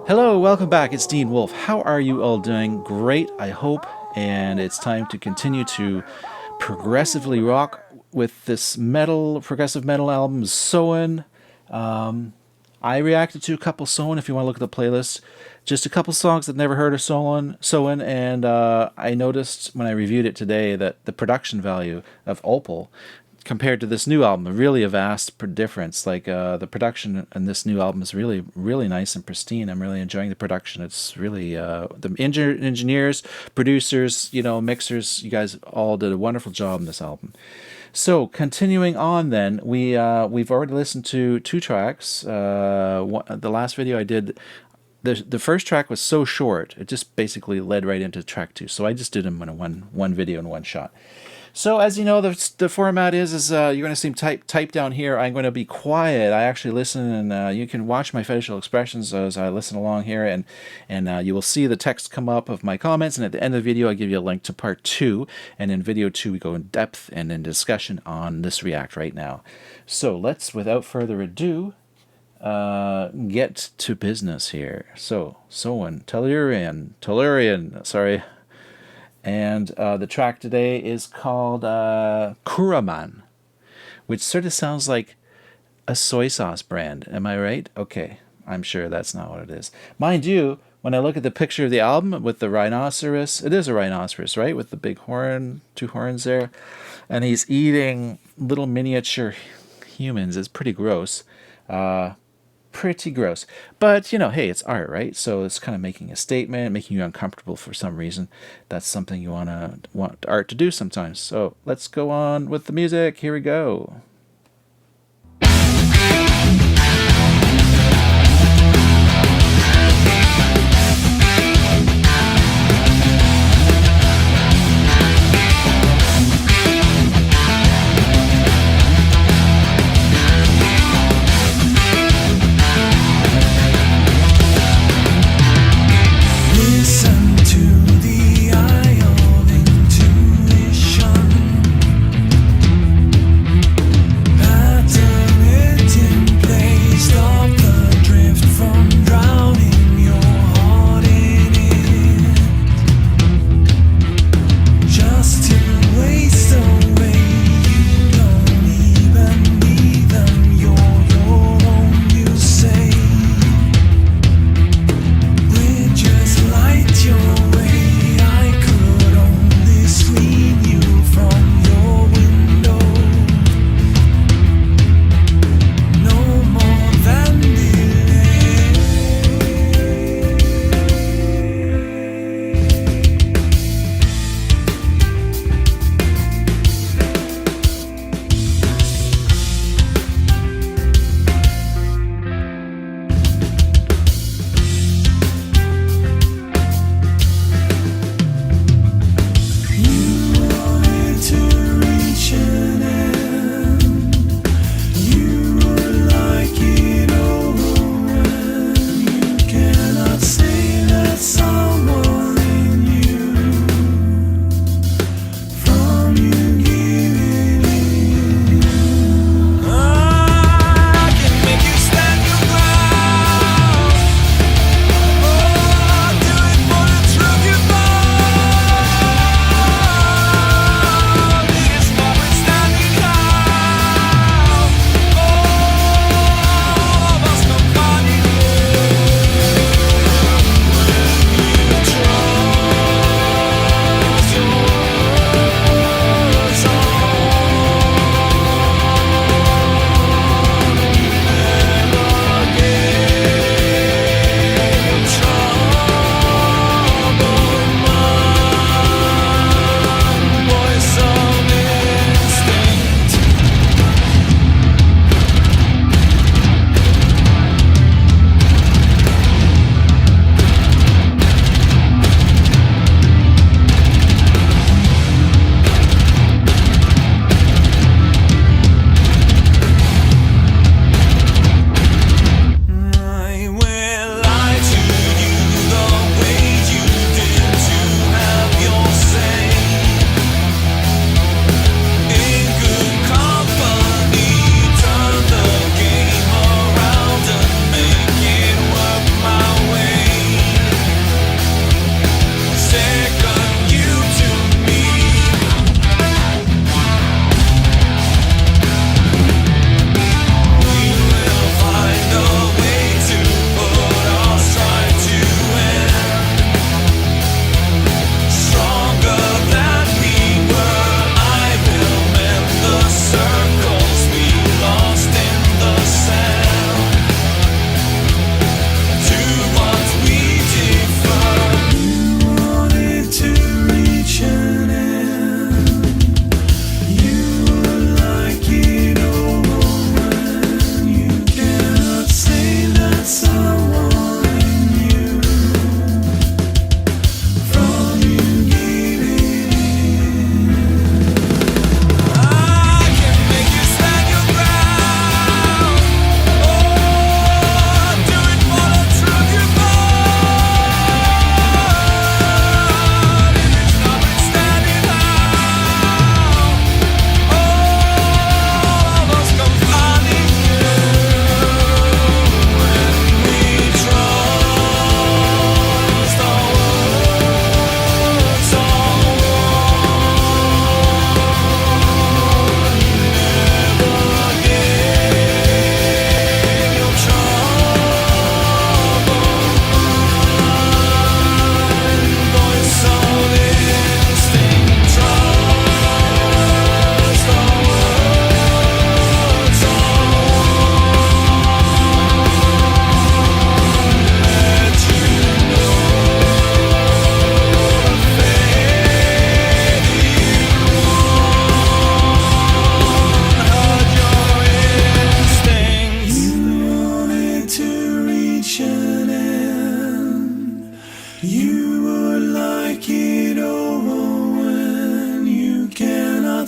Hello, welcome back. It's Dean Wolfe. How are you all doing? Great, I hope. And it's time to continue to progressively rock with this progressive metal album, Soen. I reacted to a couple Soen. If you want to look at the playlist, just a couple songs that never heard of Soen, and I noticed when I reviewed it today that the production value of Opal compared to this new album, really a vast difference. Like the production in this new album is really, really nice and pristine. I'm really enjoying the production. It's really the engineers, producers, mixers. You guys all did a wonderful job in this album. So continuing on, then we've already listened to two tracks. The last video I did. The first track was so short, it just basically led right into track two. So I just did them in one video in one shot. So as you know, the format is you're going to see type down here. I'm going to be quiet. I actually listen, and you can watch my facial expressions as I listen along here, and you will see the text come up of my comments. And at the end of the video, I give you a link to part 2. And in video 2, we go in depth and in discussion on this react right now. So let's, without further ado, get to business here. So Soen, Tellurian, sorry. And the track today is called Kuraman, which sort of sounds like a soy sauce brand. Am I right? Okay, I'm sure that's not what it is. Mind you, when I look at the picture of the album with the rhinoceros, it is a rhinoceros, right? With the big horn, 2 horns there. And he's eating little miniature humans. It's pretty gross. Pretty gross, but hey, it's art, right? So it's kind of making a statement, making you uncomfortable for some reason. That's something you want art to do sometimes. So let's go on with the music. Here we go.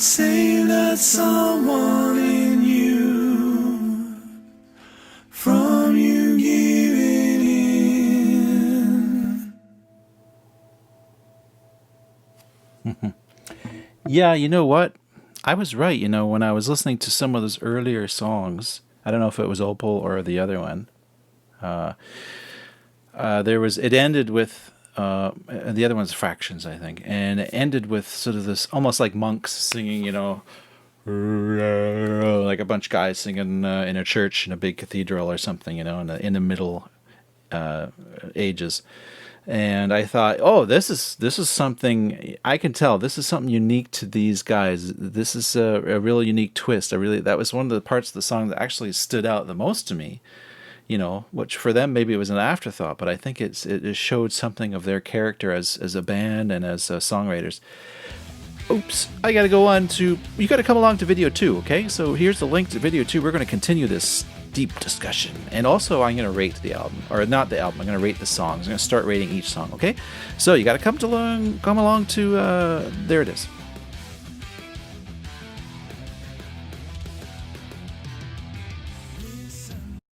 save that someone in you from you giving in. Yeah, you know what? I was right, when I was listening to some of those earlier songs. I don't know if it was Opal or the other one. It ended with, the other one's Fractions, I think, and it ended with sort of this, almost like monks singing, like a bunch of guys singing in a church in a big cathedral or something, in the Middle Ages. And I thought, oh, this is something I can tell. This is something unique to these guys. This is a real unique twist. That was one of the parts of the song that actually stood out the most to me. Which for them maybe it was an afterthought, but I think it showed something of their character as a band and as songwriters. Oops, I gotta go on to, you gotta come along to video 2, okay? So here's the link to video 2. We're gonna continue this deep discussion. And also I'm gonna rate the album, or not the album, I'm gonna rate the songs. I'm gonna start rating each song, okay? So you gotta come along to, there it is.